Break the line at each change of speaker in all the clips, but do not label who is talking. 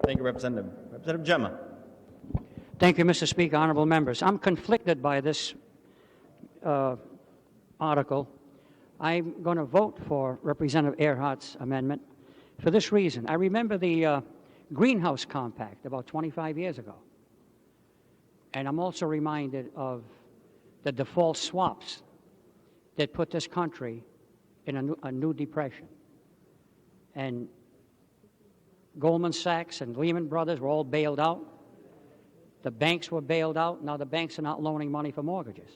Thank you, Representative. Representative Gemma.
Thank you, Mr. Speaker. Honorable members, I'm conflicted by this article. I'm going to vote for Representative Earhart's amendment for this reason. I remember the Greenhouse Compact about 25 years ago. And I'm also reminded of the default swaps that put this country in a new depression. And Goldman Sachs and Lehman Brothers were all bailed out. The banks were bailed out. Now the banks are not loaning money for mortgages,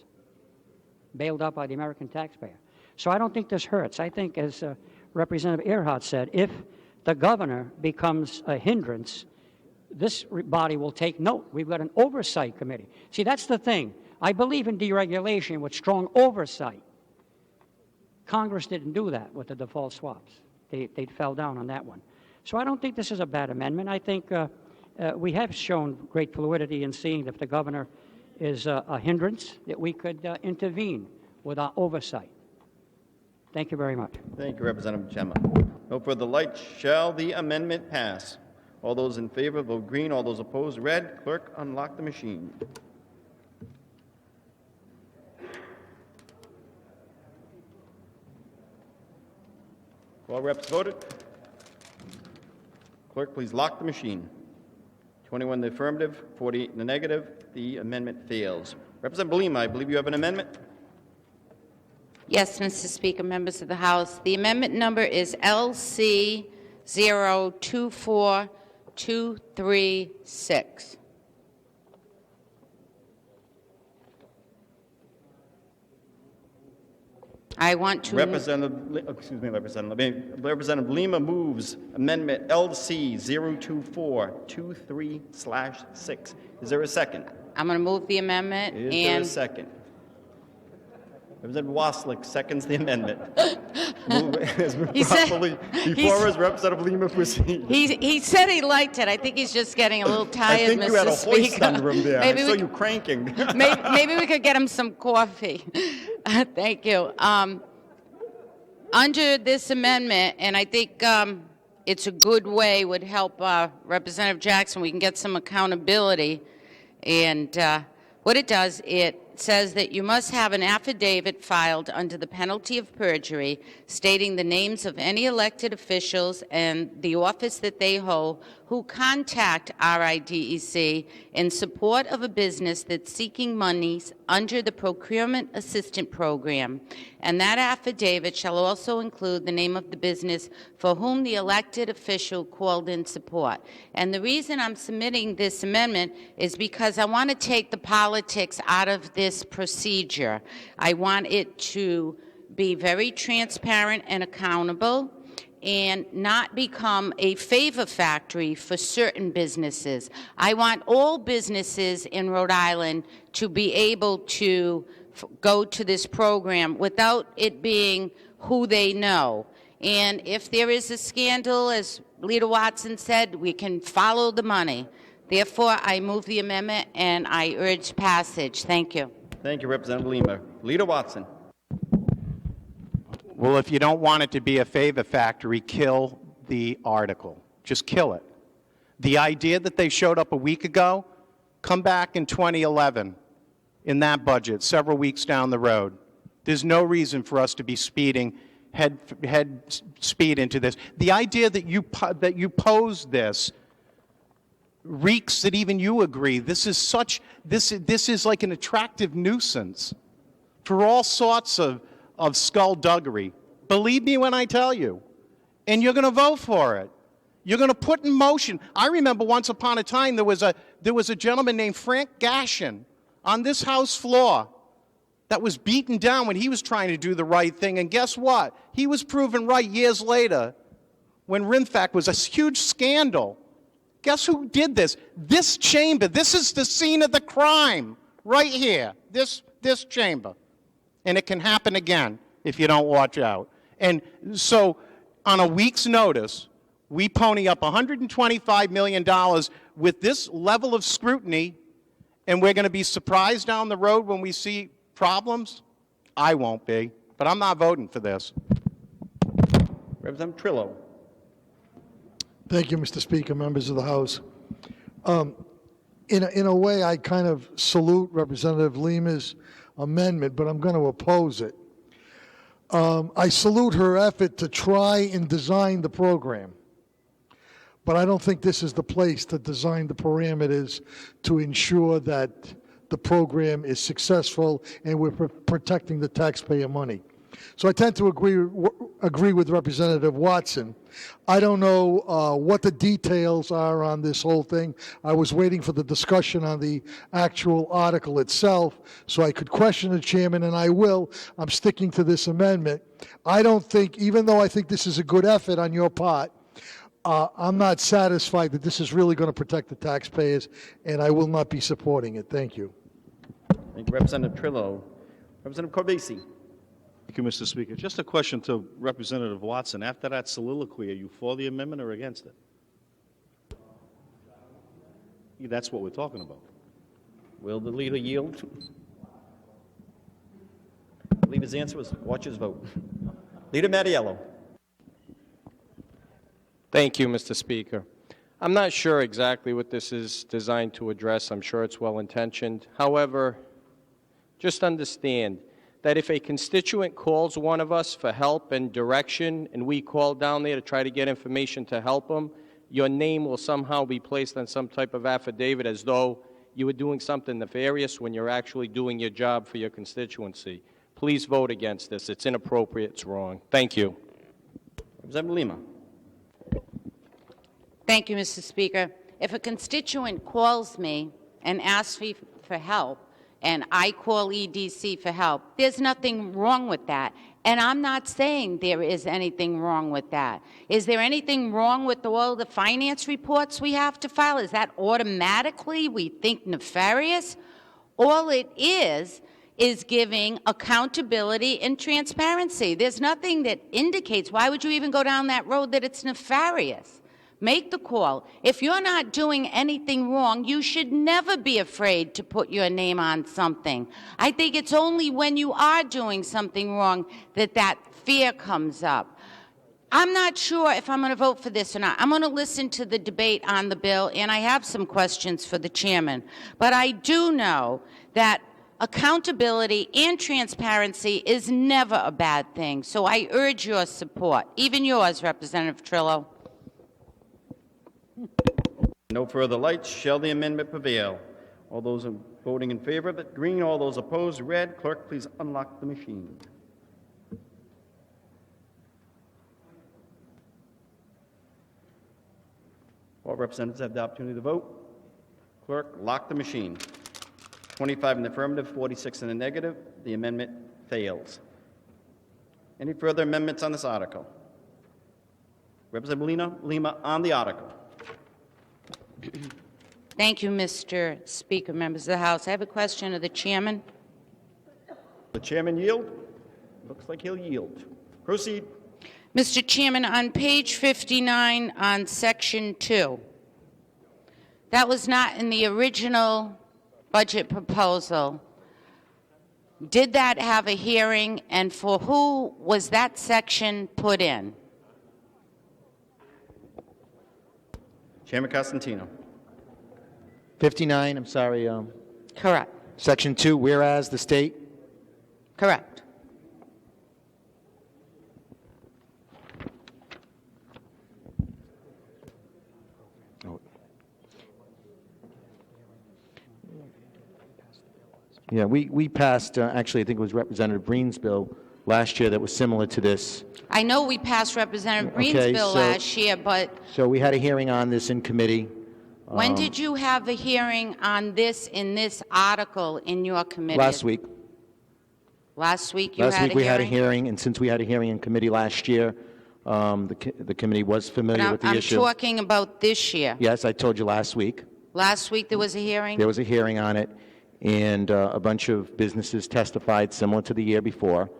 bailed out by the American taxpayer. So I don't think this hurts. I think, as Representative Earhart said, if the governor becomes a hindrance, this body will take note. We've got an oversight committee. See, that's the thing. I believe in deregulation with strong oversight. Congress didn't do that with the default swaps. They fell down on that one. So I don't think this is a bad amendment. I think we have shown great fluidity in seeing if the governor is a hindrance, that we could intervene with our oversight. Thank you very much.
Thank you, Representative Gemma. No further light. Shall the amendment pass? All those in favor vote green. All those opposed, red. Clerk, unlock the machine. All reps voted. Clerk, please lock the machine. 21 in the affirmative, 48 in the negative. The amendment fails. Representative Lima, I believe you have an amendment.
Yes, Mr. Speaker, members of the House. The amendment number is LC 024236. I want to...
Representative Lima moves amendment LC 024236. Is there a second?
I'm going to move the amendment.
Is there a second? Representative Waslick seconds the amendment. Before us, Representative Lima proceeds.
He said he liked it. I think he's just getting a little tired,
I think you had a hoist under him there.
Maybe
I saw you cranking.
maybe we could get him some coffee. Thank you. Under this amendment, and I think it's a good way, would help Representative Jackson. We can get some accountability. And what it does, it says that you must have an affidavit filed under the penalty of perjury stating the names of any elected officials and the office that they hold who contact RIDEC in support of a business that's seeking monies under the Procurement Assistant Program. And that affidavit shall also include the name of the business for whom the elected official called in support. And the reason I'm submitting this amendment is because I want to take the politics out of this procedure. I want it to be very transparent and accountable, and not become a favor factory for certain businesses. I want all businesses in Rhode Island to be able to go to this program without it being who they know. And if there is a scandal, as Leader Watson said, we can follow the money. Therefore, I move the amendment and I urge passage. Thank you.
Thank you, Representative Lima. Leader Watson.
Well, if you don't want it to be a favor factory, kill the article. Just kill it. The idea that they showed up a week ago, come back in 2011 in that budget, several weeks down the road. There's no reason for us to be speeding head speed into this. The idea that you pose this reeks that even you agree. This is like an attractive nuisance for all sorts of skullduggery. Believe me when I tell you. And you're going to vote for it. You're going to put in motion. I remember once upon a time there was a gentleman named Frank Gashin on this House floor that was beaten down when he was trying to do the right thing. And guess what? He was proven right years later when RINFAC was a huge scandal. Guess who did this? This chamber. This is the scene of the crime right here. This chamber. And it can happen again if you don't watch out. And so on a week's notice, we pony up $125 million with this level of scrutiny, and we're going to be surprised down the road when we see problems? I won't be, but I'm not voting for this.
Representative Trillo.
Thank you, Mr. Speaker, members of the House. In a way, I kind of salute Representative Lima's amendment, but I'm going to oppose it. I salute her effort to try and design the program, but I don't think this is the place to design the parameters to ensure that the program is successful and we're protecting the taxpayer money. So I tend to agree with Representative Watson. I don't know what the details are on this whole thing. I was waiting for the discussion on the actual article itself so I could question the chairman, and I will. I'm sticking to this amendment. I don't think, even though I think this is a good effort on your part, I'm not satisfied that this is really going to protect the taxpayers, and I will not be supporting it. Thank you.
Thank you, Representative Trillo. Representative Corbisi.
Thank you, Mr. Speaker. Just a question to Representative Watson. After that soliloquy, are you for the amendment or against it? Yeah, that's what we're talking about.
Will the leader yield? I believe his answer was watch his vote. Leader Mattiello.
Thank you, Mr. Speaker. I'm not sure exactly what this is designed to address. I'm sure it's well-intentioned. However, just understand that if a constituent calls one of us for help and direction, and we call down there to try to get information to help them, your name will somehow be placed on some type of affidavit as though you were doing something nefarious when you're actually doing your job for your constituency. Please vote against this. It's inappropriate. It's wrong. Thank you.
Representative Lima.
Thank you, Mr. Speaker. If a constituent calls me and asks me for help, and I call EDC for help, there's nothing wrong with that. And I'm not saying there is anything wrong with that. Is there anything wrong with all the finance reports we have to file? Is that automatically we think nefarious? All it is giving accountability and transparency. There's nothing that indicates, why would you even go down that road, that it's nefarious? Make the call. If you're not doing anything wrong, you should never be afraid to put your name on something. I think it's only when you are doing something wrong that that fear comes up. I'm not sure if I'm going to vote for this or not. I'm going to listen to the debate on the bill, and I have some questions for the chairman. But I do know that accountability and transparency is never a bad thing. So I urge your support, even yours, Representative Trillo.
No further lights. Shall the amendment prevail? All those voting in favor of it, green. All those opposed, red. Clerk, please unlock the machine. All representatives have the opportunity to vote. Clerk, lock the machine. 25 in the affirmative, 46 in the negative. The amendment fails. Any further amendments on this article? Representative Lima on the article.
Thank you, Mr. Speaker, members of the House. I have a question of the chairman.
The chairman yield? Looks like he'll yield. Proceed.
Mr. Chairman, on page 59 on section 2, that was not in the original budget proposal. Did that have a hearing, and for who was that section put in?
Chairman Costantino.
59, I'm sorry,
Correct.
Section 2, whereas the state,
Correct.
yeah, we passed, actually, I think it was Representative Breen's bill last year that was similar to this.
I know we passed Representative Green's
Okay,
bill
so-
last year, but
So we had a hearing on this in committee.
when did you have a hearing on this in this article in your committee?
Last week.
Last week you
Last
had
week
a
we
hearing?
had a hearing, and since we had a hearing in committee last year, the committee was
But
familiar with the
I'm
issue.
talking about this year.
Yes, I told you last week.
Last week there was a hearing?
There was a hearing on it, and a bunch of businesses testified, similar to the year before,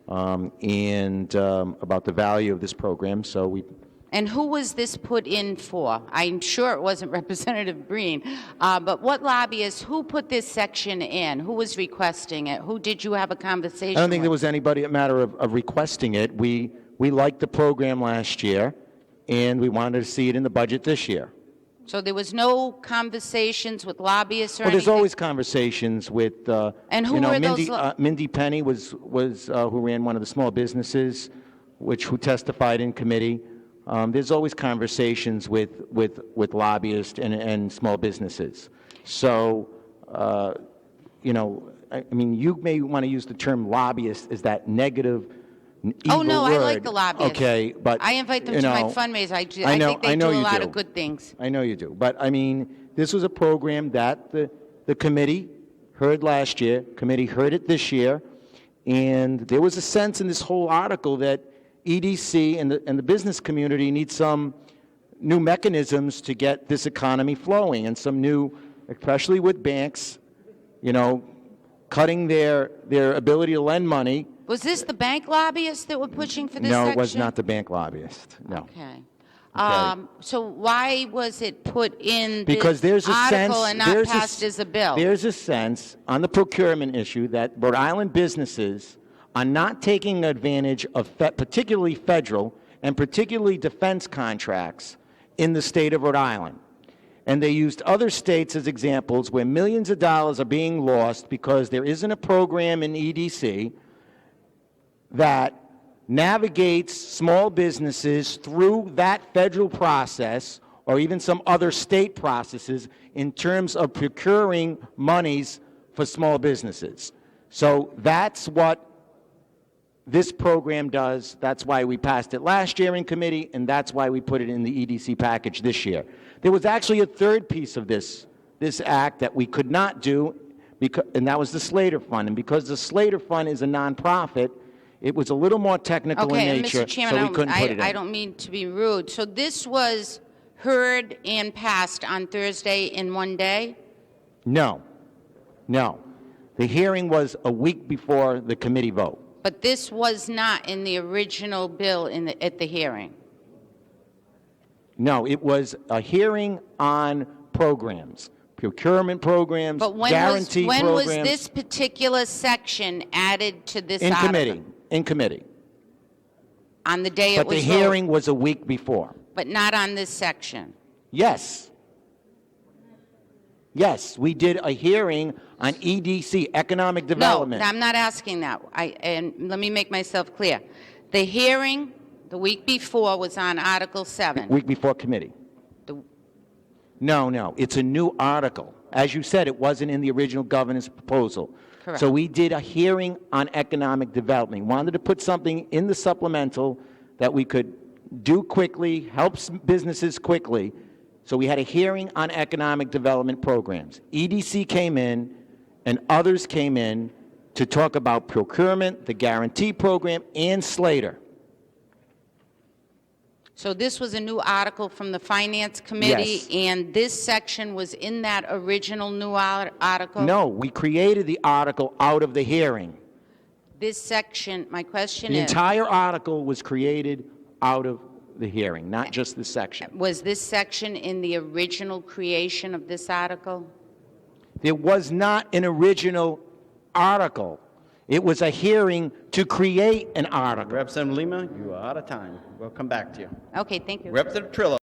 and about the value of this program. So we,
And who was this put in for? I'm sure it wasn't Representative Green, but what lobbyists, who put this section in? Who was requesting it? Who did you have a conversation
I don't think there
with?
was anybody, a matter of requesting it. We liked the program last year, and we wanted to see it in the budget this year.
So there was no conversations with lobbyists or
Well, there's
anything?
always conversations with,
And who
you know,
were those
Mindy Penny was who ran one of the small businesses, who testified in committee. There's always conversations with lobbyists and small businesses. So, you know, I mean, you may want to use the term lobbyist as that negative, evil
Oh, no, I like
word.
the lobbyists.
Okay, but
I invite them
you
to my
know,
fundraiser. I
know-
think they
I know
do a
you
lot
do.
of good things.
I know you do. But, I mean, this was a program that the committee heard last year, committee heard it this year, and there was a sense in this whole article that EDC and the business community need some new mechanisms to get this economy flowing, and some new, especially with banks, you know, cutting their ability to lend money.
Was this the bank lobbyists that were pushing for this
No,
section?
it was not the bank lobbyist, no.
Okay. So why was it put in
Because
this
there's a sense,
article and not
there's
passed as a bill?
There's a sense on the procurement issue that Rhode Island businesses are not taking advantage of particularly federal and particularly defense contracts in the state of Rhode Island. And they used other states as examples where millions of dollars are being lost because there isn't a program in EDC that navigates small businesses through that federal process or even some other state processes in terms of procuring monies for small businesses. So that's what this program does. That's why we passed it last year in committee, and that's why we put it in the EDC package this year. There was actually a third piece of this act that we could not do, and that was the Slater Fund. And because the Slater Fund is a nonprofit, it was a little more technical
Okay,
in
and
nature,
Mr. Chairman,
so we couldn't put it in.
I don't mean to be rude. So this was heard and passed on Thursday in one day?
No. The hearing was a week before the committee vote.
But this was not in the original bill at the hearing?
No, it was a hearing on programs, procurement programs,
But
guarantee
when
programs.
was this particular section added to this
in
article?
committee.
On the day it
But
was
the
voted?
hearing was a week before.
But not on this section?
Yes. Yes, we did a hearing on EDC, economic development.
No, I'm not asking that. And let me make myself clear. The hearing the week before was on Article 7.
Week before committee.
The-
No, it's a new article. As you said, it wasn't in the original governor's proposal.
Correct.
So we did a hearing on economic development. We wanted to put something in the supplemental that we could do quickly, help businesses quickly. So we had a hearing on economic development programs. EDC came in and others came in to talk about procurement, the guarantee program, and Slater.
So this was a new article from the Finance Committee?
Yes.
And this section was in that original new article?
No, we created the article out of the hearing.
This section, my question
The
is,
entire article was created out of the hearing, not just the section.
was this section in the original creation of this article?
There was not an original article. It was a hearing to create an article.
Representative Lima, you are out of time. We'll come back to you.
Okay, thank you.
Representative Trillo.